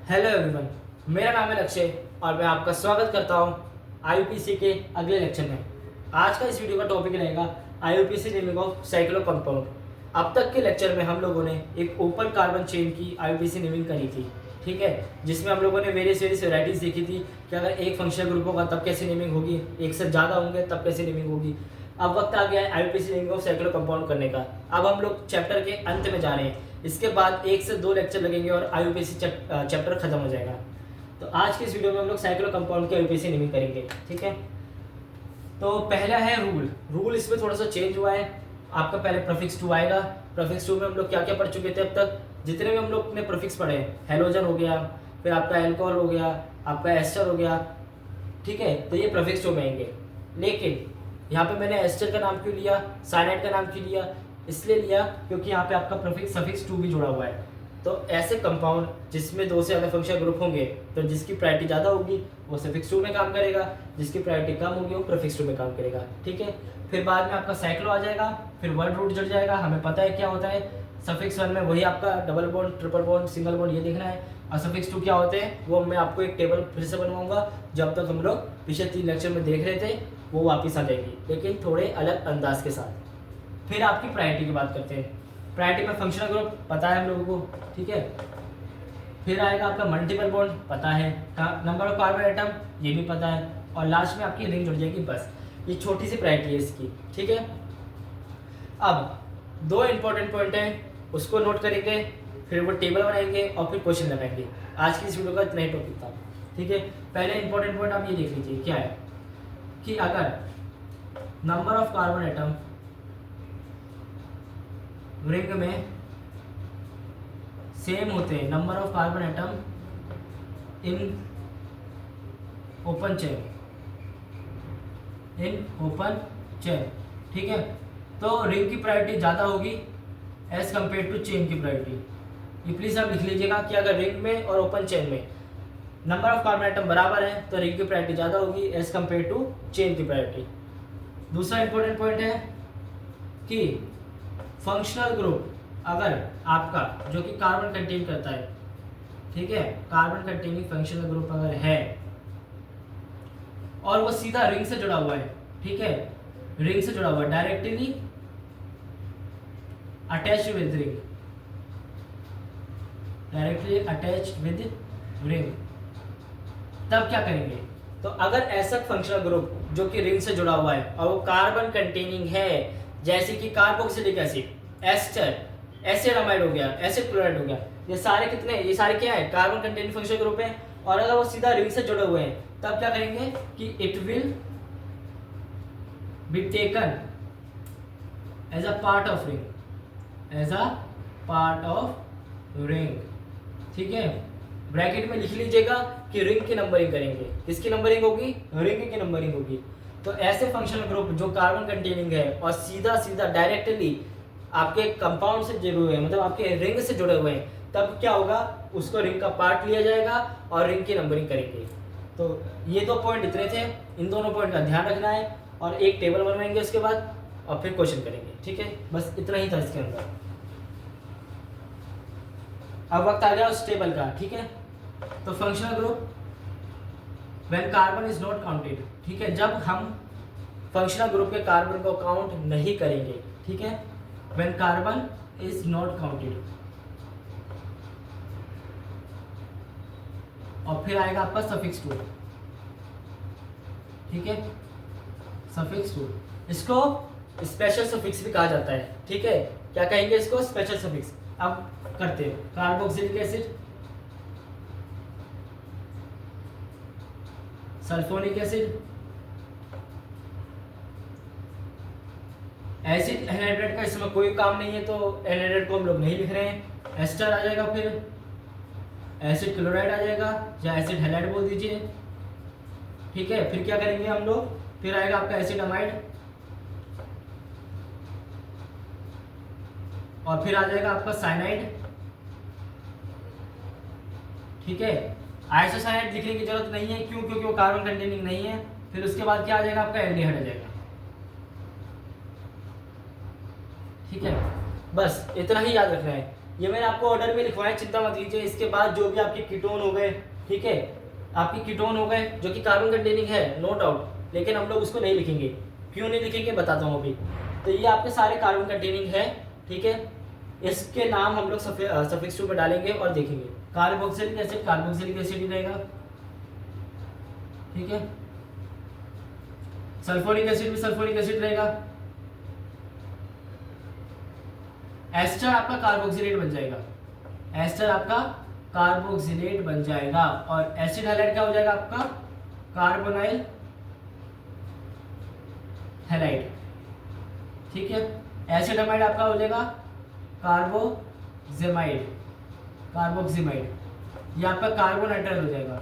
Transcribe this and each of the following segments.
Hello everyone, मेरा नाम है लक्ष्य और मैं आपका स्वागत करता हूं आईयूपीसी के अगले लेक्चर में। आज का इस वीडियो का टॉपिक रहेगा IUPAC naming of cyclo compound. अब तक के लेक्चर में हम लोगों ने एक ओपन कार्बन चेन की आईयूपीसी नेमिंग करी थी, ठीक है, जिसमें हम लोगों ने वेरियस वेराइटीज देखी थी कि अगर एक फंक्शनल ग्रुप होगा तब कैसे नेमिंग होगी, एक से ज़्यादा होंगे तब कैसे नेमिंग होगी। अब वक्त आ गया है IUPAC naming of cyclo compound करने का। अब हम लोग चैप्टर के अंत में जा रहे हैं। इसके बाद 1 से 2 लेक्चर लगेंगे और आईयूपीसी चैप्टर खत्म हो जाएगा। तो आज की इस वीडियो में हम लोग साइक्लो कंपाउंड की आईयूपीसी नेमिंग करेंगे, ठीक है। तो पहला है रूल इसमें थोड़ा सा चेंज हुआ है। आपका पहले प्रीफिक्स 2 आएगा। प्रीफिक्स 2 में हम लोग क्या क्या पढ़ चुके थे अब तक, जितने भी हम लोग ने प्रीफिक्स पढ़े हैं, हेलोजन हो गया, फिर आपका एल्कोहल हो गया, आपका एस्टर हो गया, ठीक है। तो ये प्रीफिक्स 2 में आएंगे। लेकिन यहाँ पे मैंने एस्टर का नाम क्यों लिया, साइनाइड का नाम क्यों लिया, इसलिए लिया क्योंकि यहाँ पे आपका प्रीफिक्स सफिक्स 2 भी जुड़ा हुआ है। तो ऐसे कंपाउंड जिसमें 2 से ज़्यादा फंक्शनल ग्रुप होंगे तो जिसकी प्रायोरिटी ज़्यादा होगी वो सफिक्स 2 में काम करेगा, जिसकी प्रायोरिटी कम होगी वो प्रीफिक्स 2 में काम करेगा, ठीक है। फिर बाद में आपका साइक्लो आ जाएगा, फिर वर्ड रूट जुड़ जाएगा। हमें पता है क्या होता है, सफिक्स 1 में वही आपका double bond, triple bond, single bond, ये देखना है। और सफिक्स 2 क्या होते हैं वो मैं आपको एक टेबल फिर से बनवाऊंगा। जब तक हम लोग पिछले 3 लेक्चर में देख रहे थे वो वापस आ जाएगी, लेकिन थोड़े अलग अंदाज के साथ। फिर आपकी प्रायोरिटी की बात करते हैं। प्रायोरिटी में फंक्शनल ग्रुप पता है हम लोगों को, ठीक है। फिर आएगा आपका मल्टीपल बॉन्ड पता है, नंबर ऑफ कार्बन एटम ये भी पता है, और लास्ट में आपकी रिंग जुड़ जाएगी। बस ये छोटी सी प्रायोरिटी है इसकी, ठीक है। अब 2 इंपॉर्टेंट पॉइंट हैं, उसको नोट करेंगे, फिर वो टेबल बनाएंगे और फिर क्वेश्चन लगाएंगे। आज की इस वीडियो का इतना ही टॉपिक था, ठीक है। पहले इंपॉर्टेंट पॉइंट आप ये देख लीजिए क्या है कि अगर number of carbon atom ring में सेम होते हैं, number of carbon atom in open chain, ठीक है, तो रिंग की प्रायोरिटी ज़्यादा होगी एज कंपेयर टू चेन की प्रायोरिटी। ये प्लीज़ आप लिख लीजिएगा कि अगर रिंग में और ओपन चेन में नंबर ऑफ कार्बन एटम बराबर है तो रिंग की प्रायोरिटी ज़्यादा होगी एज कंपेयर टू चेन की प्रायोरिटी। दूसरा इंपॉर्टेंट पॉइंट है कि फंक्शनल ग्रुप अगर आपका जो कि कार्बन कंटेन करता है, ठीक है, कार्बन कंटेनिंग फंक्शनल ग्रुप अगर है और वो सीधा रिंग से जुड़ा हुआ है, ठीक है, रिंग से जुड़ा हुआ है, directly attached with ring, directly attached with ring, तब क्या करेंगे। तो अगर ऐसा फंक्शनल ग्रुप जो कि रिंग से जुड़ा हुआ है और वो कार्बन कंटेनिंग है, जैसे कि कार्बोक्सिलिक एसिड, एस्टर, एसिडामाइड हो गया, एसिड क्लोराइड हो गया, ये सारे कितने, ये सारे क्या है, कार्बन कंटेनिंग फंक्शनल ग्रुप है। और अगर वो सीधा रिंग से जुड़े हुए हैं तब क्या करेंगे कि it will be taken as a part of ring, as a part of ring, ठीक है। ब्रैकेट में लिख लीजिएगा कि रिंग की नंबरिंग करेंगे। किसकी नंबरिंग होगी, रिंग की नंबरिंग होगी। तो ऐसे फंक्शनल ग्रुप जो कार्बन कंटेनिंग है और सीधा सीधा डायरेक्टली आपके कंपाउंड से जुड़े हुए हैं, मतलब आपके रिंग से जुड़े हुए हैं, तब क्या होगा, उसको रिंग का पार्ट लिया जाएगा और रिंग की नंबरिंग करेंगे। तो ये 2 पॉइंट इतने थे, इन दोनों पॉइंट का ध्यान रखना है और एक टेबल बनवाएंगे उसके बाद और फिर क्वेश्चन करेंगे, ठीक है। बस इतना ही था इसके अंदर। अब वक्त आ गया उस टेबल का, ठीक है। तो functional group when carbon is not counted, ठीक है, जब हम फंक्शनल ग्रुप के कार्बन को काउंट नहीं करेंगे, ठीक है, when carbon is not counted. और फिर आएगा आपका सफिक्स 2, ठीक है, सफिक्स 2, इसको स्पेशल सफिक्स भी कहा जाता है, ठीक है। क्या कहेंगे इसको, स्पेशल सफिक्स। अब करते हैं carboxylic acid, sulphonic acid, acid anhydride का इसमें कोई काम नहीं है तो एनहाइड्रेट को हम लोग नहीं लिख रहे हैं। एस्टर आ जाएगा, फिर एसिड क्लोराइड आ जाएगा या एसिड हैलाइड बोल दीजिए, ठीक है। फिर क्या करेंगे हम लोग, फिर आएगा आपका एसिड अमाइड और फिर आ जाएगा आपका साइनाइड, ठीक है। आइसोसाइनाइड लिखने की जरूरत नहीं है, क्यों, क्योंकि वो कार्बन कंटेनिंग नहीं है। फिर उसके बाद क्या आ जाएगा, आपका एल्डिहाइड आ जाएगा, ठीक है। बस इतना ही याद रखना है ये मैंने आपको ऑर्डर में लिखवाए, चिंता मत कीजिए। इसके बाद जो भी आपके कीटोन हो गए, ठीक है, आपके कीटोन हो गए जो कि कार्बन कंटेनिंग है, नो डाउट, लेकिन हम लोग उसको नहीं लिखेंगे। क्यों नहीं लिखेंगे बताता हूँ अभी। तो ये आपके सारे कार्बन कंटेनिंग है, ठीक है। इसके नाम हम लोग सफिक्स टू में डालेंगे और देखेंगे। कार्बोक्सिलिक एसिड कार्बोक्सिलिक एसिड ही रहेगा, ठीक है। सल्फ्यूरिक एसिड भी सल्फ्यूरिक एसिड रहेगा। एस्टर आपका कार्बोक्सिलेट बन जाएगा, एस्टर आपका कार्बोक्सिलेट बन जाएगा। और एसिड हैलाइड क्या हो जाएगा आपका? कार्बोनाइल हैलाइड, ठीक है। एसिड अमाइड आपका हो जाएगा कार्बोजेमाइड, कार्बोक्सिमाइड। ये आपका कार्बोनाइट्राइल हो जाएगा,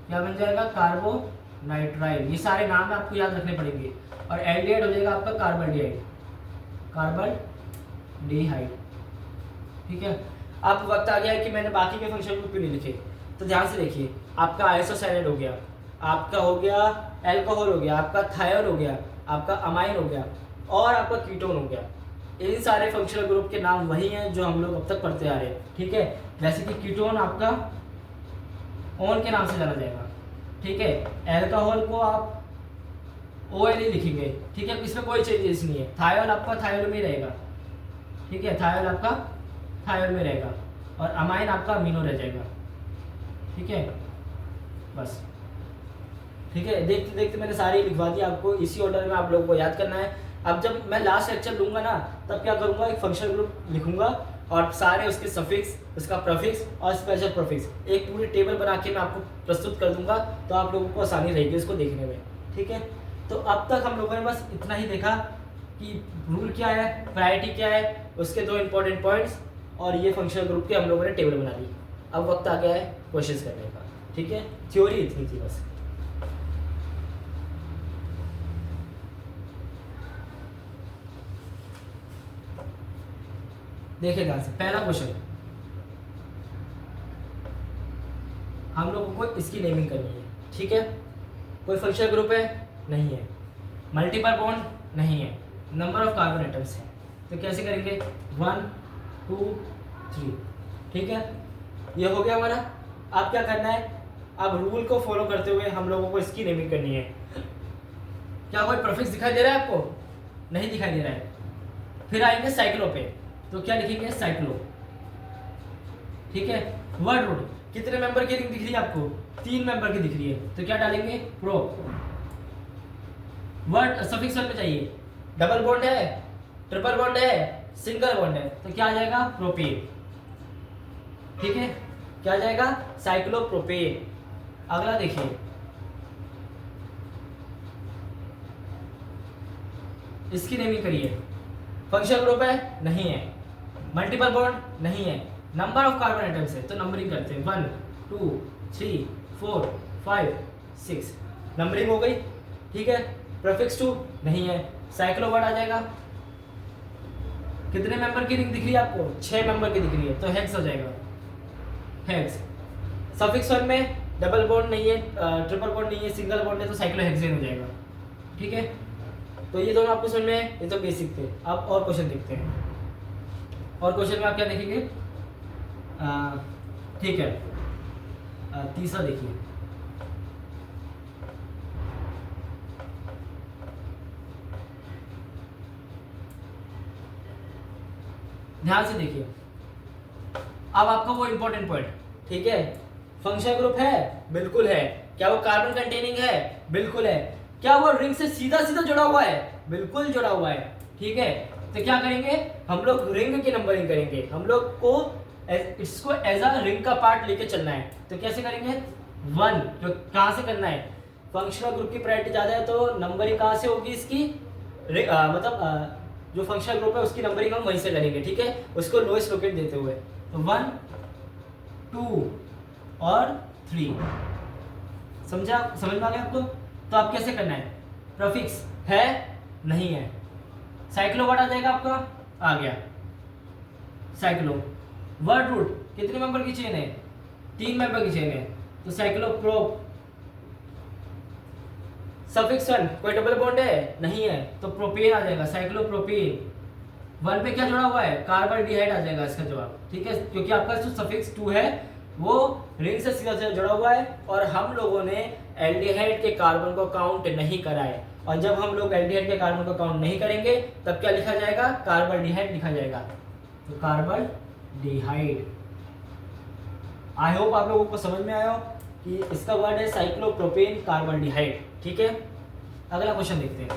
क्या बन जाएगा? कार्बोनाइट्राइल। ये सारे नाम आपको याद रखने पड़ेंगे। और एल्डिहाइड हो जाएगा आपका कार्बोल्डिहाइड, कार्बोल्डिहाइड, ठीक है। अब वक्त आ गया है कि मैंने बाकी के फंक्शन ग्रुप क्यों नहीं लिखे, तो ध्यान से देखिए। आपका आइसोसाइनेट हो गया, आपका हो गया एल्कोहल हो गया, आपका थायोल हो गया, आपका अमाइन हो गया और आपका कीटोन हो गया। इन सारे फंक्शनल ग्रुप के नाम वही हैं जो हम लोग अब तक पढ़ते आ रहे हैं, ठीक है। जैसे कि कीटोन आपका ओन के नाम से जाना जाएगा, ठीक है। एल्कोहल को आप OL ही लिखेंगे, ठीक है, इसमें कोई चेंजेस नहीं है। थायोल आपका थायोल में ही रहेगा, ठीक है, थायोल आपका थायोल में रहेगा और अमाइन आपका अमीनो रह जाएगा, ठीक है, बस, ठीक है। देखते देखते मैंने सारी लिखवा दी आपको, इसी ऑर्डर में आप लोगों को याद करना है। अब जब मैं लास्ट लेक्चर लूंगा ना, तब क्या करूंगा, एक फंक्शनल ग्रुप लिखूंगा और सारे उसके सफिक्स, उसका प्रीफिक्स और स्पेशल प्रीफिक्स, एक पूरी टेबल बना के मैं आपको प्रस्तुत कर दूंगा, तो आप लोगों को आसानी रहेगी इसको देखने में, ठीक है। तो अब तक हम लोगों ने बस इतना ही देखा कि रूल क्या है, वैरायटी क्या है, उसके 2 इंपॉर्टेंट पॉइंट्स, और ये फंक्शनल ग्रुप के हम लोगों ने टेबल बना दी। अब वक्त आ गया है क्वेश्चंस करने का, ठीक है। थ्योरी इतनी थी बस। देखिए ध्यान से, पहला क्वेश्चन, हम लोगों को इसकी नेमिंग करनी है, ठीक है। कोई फंक्शनल ग्रुप है? नहीं है। Multiple bond? नहीं है। नंबर ऑफ कार्बन एटम्स है, तो कैसे करेंगे? 1 2 3, ठीक है। ये हो गया हमारा। अब क्या करना है, अब रूल को फॉलो करते हुए हम लोगों को इसकी नेमिंग करनी है। क्या कोई प्रीफिक्स दिखाई दे रहा है आपको? नहीं दिखाई दे रहा है। फिर आएंगे साइक्लो पे, तो क्या लिखेंगे? साइक्लो, ठीक है। वर्ड रूट, कितने मेंबर की रिंग दिख रही है आपको? 3 मेंबर की दिख रही है, तो क्या डालेंगे? प्रो। वर्ड सफिक्स में चाहिए, डबल बॉन्ड है, ट्रिपल बॉन्ड है, सिंगल बॉन्ड है, तो क्या आ जाएगा? प्रोपेन, ठीक है। क्या आ जाएगा? साइक्लोप्रोपेन। अगला देखिए, इसकी नेमिंग करिए। फंक्शनल ग्रुप है? नहीं है। Multiple bond? नहीं है। नंबर ऑफ कार्बन एटम्स है, तो नंबरिंग करते हैं। 1 2 3 4 5 6, नंबरिंग हो गई, ठीक है। प्रीफिक्स 2 नहीं है। साइक्लो वर्ड आ जाएगा। कितने मेंबर की रिंग दिख रही है आपको? 6 मेंबर की दिख रही है, तो हेक्स हो जाएगा, हेक्स। सफिक्स 1 में डबल बॉन्ड नहीं है, ट्रिपल बॉन्ड नहीं है, सिंगल बॉन्ड है, तो साइक्लोहेक्सेन हो जाएगा, ठीक है। तो ये दोनों आपको समझ में, ये तो बेसिक थे। अब और क्वेश्चन देखते हैं। और क्वेश्चन में आप क्या देखेंगे? ठीक है, तीसरा देखिए। ध्यान से देखिए, अब आपका वो इंपॉर्टेंट पॉइंट, ठीक है। फंक्शनल ग्रुप है? बिल्कुल है। क्या वो कार्बन कंटेनिंग है? बिल्कुल है। क्या वो रिंग से सीधा सीधा जुड़ा हुआ है? बिल्कुल जुड़ा हुआ है, ठीक है। तो क्या करेंगे हम लोग? रिंग की नंबरिंग करेंगे। हम लोग को इसको एज अ रिंग का पार्ट लेके चलना है, तो कैसे करेंगे? 1, तो कहाँ से करना है? फंक्शनल ग्रुप की प्रायोरिटी ज़्यादा है, तो नंबरिंग कहाँ से होगी इसकी? मतलब जो फंक्शनल ग्रुप है उसकी नंबरिंग हम वहीं से करेंगे, ठीक है, उसको लोएस्ट लोकेट देते हुए। तो 1 2 और 3, समझा? समझ में आ गया आपको? तो आप कैसे करना है? प्रीफिक्स है? नहीं है। साइक्लो वर्ड आ जाएगा आपका, आ गया साइक्लो। वर्ड रूट, कितने मेंबर की चेन है? 3 मेंबर की चेन है, तो साइक्लोप्रोप। सफिक्स 1, कोई डबल बॉन्ड है? नहीं है, तो प्रोपेन आ जाएगा, साइक्लोप्रोपेन, वन पे क्या जुड़ा हुआ है, कार्बोल्डिहाइड आ जाएगा इसका जवाब, ठीक है, क्योंकि आपका जो सफिक्स 2 है वो रिंग से सीधा सीधा जुड़ा हुआ है और हम लोगों ने एल्डिहाइड के कार्बन को काउंट नहीं करा है। और जब हम लोग एल्डिहाइड के कार्बन को काउंट नहीं करेंगे तब क्या लिखा जाएगा, कार्बोल्डिहाइड लिखा जाएगा। तो कार्बोल्डिहाइड। आई होप आप लोगों को समझ में आया हो कि इसका वर्ड है साइक्लोप्रोपेन कार्बोल्डिहाइड, ठीक है। अगला क्वेश्चन देखते हैं।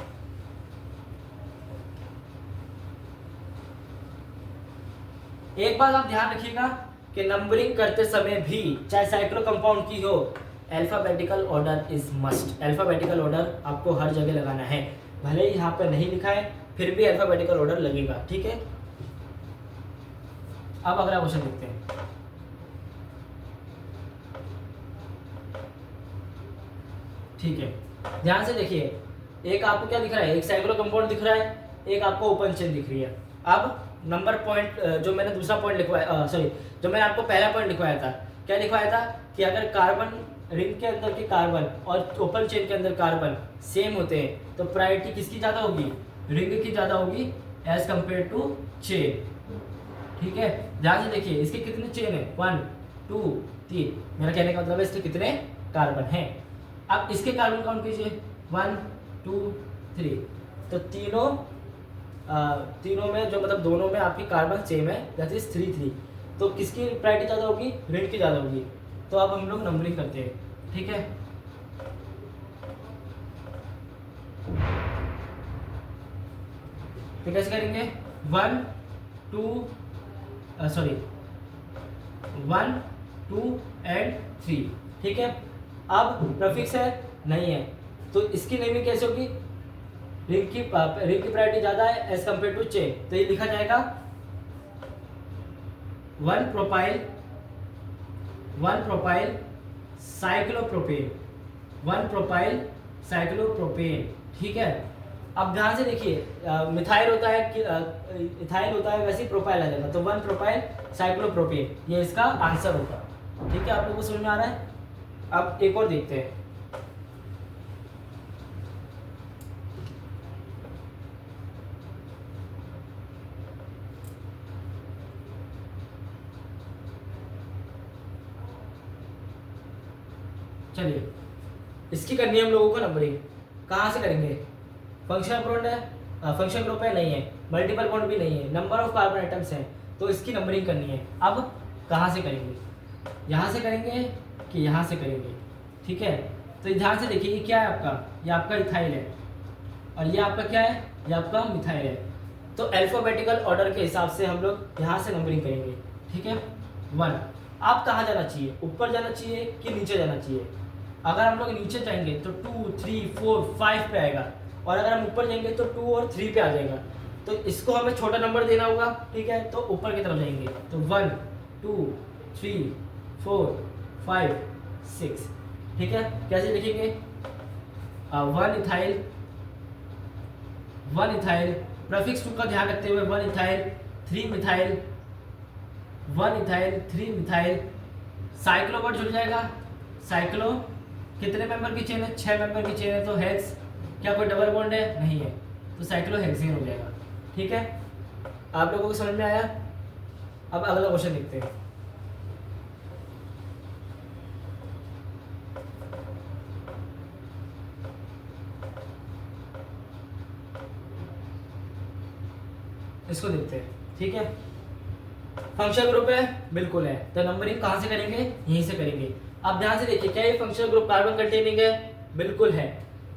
एक बात आप ध्यान रखिएगा कि नंबरिंग करते समय भी चाहे साइक्लो कंपाउंड की हो, alphabetical order is must. Alphabetical order आपको हर जगह लगाना है, भले ही यहाँ पे नहीं लिखा है फिर भी अल्फाबेटिकल ऑर्डर लगेगा, ठीक है। अब अगला क्वेश्चन देखते हैं। ठीक है, ध्यान से देखिए, एक आपको क्या दिख रहा है, एक साइक्लो कंपाउंड दिख रहा है, एक आपको ओपन चेन दिख रही है। अब नंबर पॉइंट जो मैंने दूसरा पॉइंट लिखवाया, सॉरी, जो मैंने आपको पहला पॉइंट लिखवाया था, क्या लिखवाया था कि अगर कार्बन रिंग के अंदर के कार्बन और ओपन चेन के अंदर कार्बन सेम होते हैं तो प्रायोरिटी किसकी ज़्यादा होगी, रिंग की ज़्यादा होगी एज कंपेयर टू चेन, ठीक है। ध्यान से देखिए, इसके कितने चेन है, 1 2 3, मेरा कहने का मतलब है इसके कितने कार्बन हैं। अब इसके कार्बन काउंट कीजिए, 1 2 3, तो तीनों में जो मतलब दोनों में आपकी कार्बन सेम है, दैट इज 3 3, तो किसकी प्रायोरिटी ज़्यादा होगी, रिंग की ज़्यादा होगी। तो अब हम लोग नंबरिंग करते हैं, ठीक है। तो कैसे करेंगे, 1 2 एंड 3, ठीक है। अब प्रीफिक्स है नहीं है तो इसकी नेमिंग कैसे होगी, रिंग की प्रायोरिटी ज़्यादा है एज कंपेयर टू चेन, तो ये लिखा जाएगा 1 प्रोपाइल साइक्लोप्रोपेन, 1 प्रोपाइल साइक्लोप्रोपेन, ठीक है। अब ध्यान से देखिए, मिथाइल होता है कि इथाइल होता है, वैसे ही प्रोपाइल आ जाएगा, तो 1 प्रोपाइल साइक्लोप्रोपेन, ये इसका आंसर होगा, ठीक है। आप लोगों को समझ में आ रहा है। अब एक और देखते हैं, चलिए इसकी करनी है हम लोगों को नंबरिंग। कहाँ से करेंगे, फंक्शनल बॉन्ड है, फंक्शनल ग्रुप है नहीं है, मल्टीपल बॉन्ड भी नहीं है, नंबर ऑफ कार्बन आइटम्स हैं, तो इसकी नंबरिंग करनी है। अब कहाँ से करेंगे, यहाँ से करेंगे कि यहाँ से करेंगे, ठीक है। तो ध्यान से देखिए, ये क्या है आपका, ये आपका इथाइल है और ये आपका क्या है, ये आपका मिथाइल है। तो अल्फाबेटिकल ऑर्डर के हिसाब से हम लोग यहाँ से नंबरिंग करेंगे, ठीक है। 1, आप कहाँ जाना चाहिए, ऊपर जाना चाहिए कि नीचे जाना चाहिए। अगर हम लोग नीचे जाएंगे तो 2 3 4 5 पे आएगा, और अगर हम ऊपर जाएंगे तो 2 और 3 पे आ जाएगा। तो इसको हमें छोटा नंबर देना होगा, ठीक है, तो ऊपर की तरफ जाएंगे, तो 1 2 3 4 5 6, ठीक है। कैसे लिखेंगे, 1 इथाइल, प्रीफिक्स 2 का ध्यान रखते हुए 1 ethyl 3 methyl, 1 ethyl 3 methyl, cyclo word जुड़ जाएगा। साइक्लो कितने मेंबर की चेन है, 6 मेंबर की चेन है, तो हेक्स, क्या कोई डबल बॉन्ड है, नहीं है, तो साइक्लो हेक्सेन हो जाएगा, ठीक है। आप लोगों को समझ में आया। अब अगला क्वेश्चन देखते हैं। इसको देखते हैं, ठीक है। फंक्शनल ग्रुप है, बिल्कुल है, तो नंबरिंग कहाँ से करेंगे, यहीं से करेंगे। अब ध्यान से देखिए, क्या ये फंक्शनल ग्रुप कार्बन कंटेनिंग है, बिल्कुल है।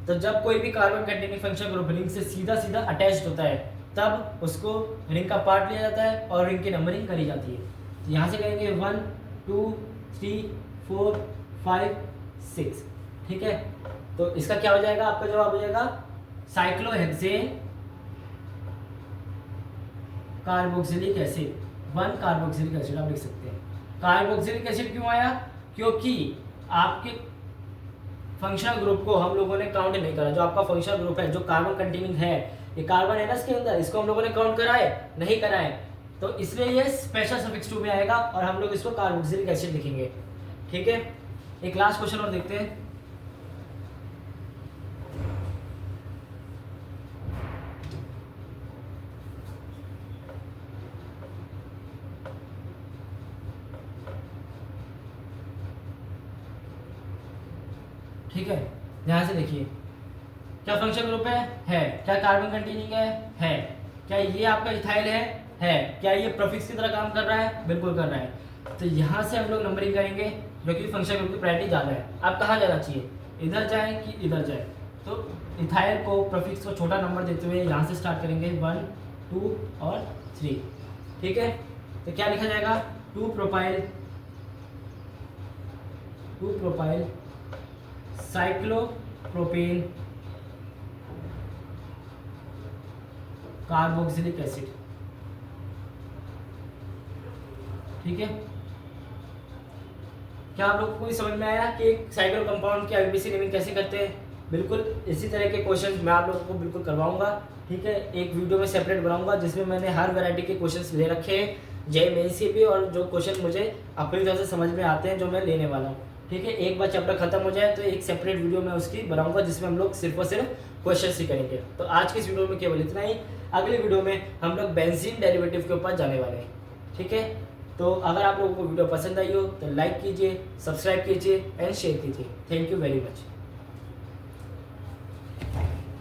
तो जब कोई भी carbon containing functional group ring से सीधा सीधा अटैच्ड होता है तब उसको रिंग का पार्ट लिया जाता है और रिंग की नंबरिंग करी जाती है। तो यहाँ से करेंगे 1 2 3 4 5 6, ठीक है। तो इसका क्या हो जाएगा, आपका जवाब हो जाएगा cyclohexane carboxylic acid, 1 carboxylic acid आप लिख सकते हैं। कार्बोक्सिलिक एसिड क्यों आया, क्योंकि आपके फंक्शनल ग्रुप को हम लोगों ने काउंट नहीं करा। जो आपका फंक्शनल ग्रुप है, जो कार्बन कंटेनिंग है, ये कार्बन है ना इसके अंदर, इसको हम लोगों ने काउंट करा है, नहीं करा है, तो इसलिए ये स्पेशल सफिक्स 2 में आएगा और हम लोग इसको कार्बोक्सिलिक एसिड लिखेंगे, ठीक है। एक लास्ट क्वेश्चन और देखते हैं। ठीक है, ध्यान से देखिए, क्या फंक्शन ग्रुप है, क्या कार्बन कंटेनिंग है, क्या ये आपका इथाइल है, क्या ये प्रीफिक्स की तरह काम कर रहा है, बिल्कुल कर रहा है। तो यहाँ से हम लोग नंबरिंग करेंगे जो कि फंक्शन ग्रुप की प्रायोरिटी ज़्यादा है। आप कहाँ जाना चाहिए, इधर जाए कि इधर जाए, तो इथाइल को प्रीफिक्स को छोटा नंबर देते हुए यहाँ से स्टार्ट करेंगे 1 2 और 3। ठीक है, तो क्या लिखा जाएगा, 2 प्रोपाइल साइक्लोप्रोपेन कार्बोक्सिलिक एसिड। ठीक है, क्या आप लोग को समझ में आया कि एक साइक्लो कंपाउंड की आईयूपीएसी नेमिंग कैसे करते हैं। बिल्कुल इसी तरह के क्वेश्चंस मैं आप लोगों को बिल्कुल करवाऊंगा। ठीक है, एक वीडियो में सेपरेट बनाऊंगा जिसमें मैंने हर वैरायटी के क्वेश्चंस ले रखे हैं, जेई मेन से भी, और जो क्वेश्चन मुझे अपनी तरह से समझ में आते हैं जो मैं लेने वाला हूँ। ठीक है, एक बार चैप्टर खत्म हो जाए तो एक सेपरेट वीडियो मैं उसकी बनाऊंगा जिसमें हम लोग सिर्फ और सिर्फ क्वेश्चन ही करेंगे। तो आज की इस वीडियो में केवल इतना ही। अगले वीडियो में हम लोग बेंजीन डेरिवेटिव के ऊपर जाने वाले हैं। ठीक है, तो अगर आप लोगों को वीडियो पसंद आई हो तो लाइक कीजिए, सब्सक्राइब कीजिए एंड शेयर कीजिए। Thank you very much.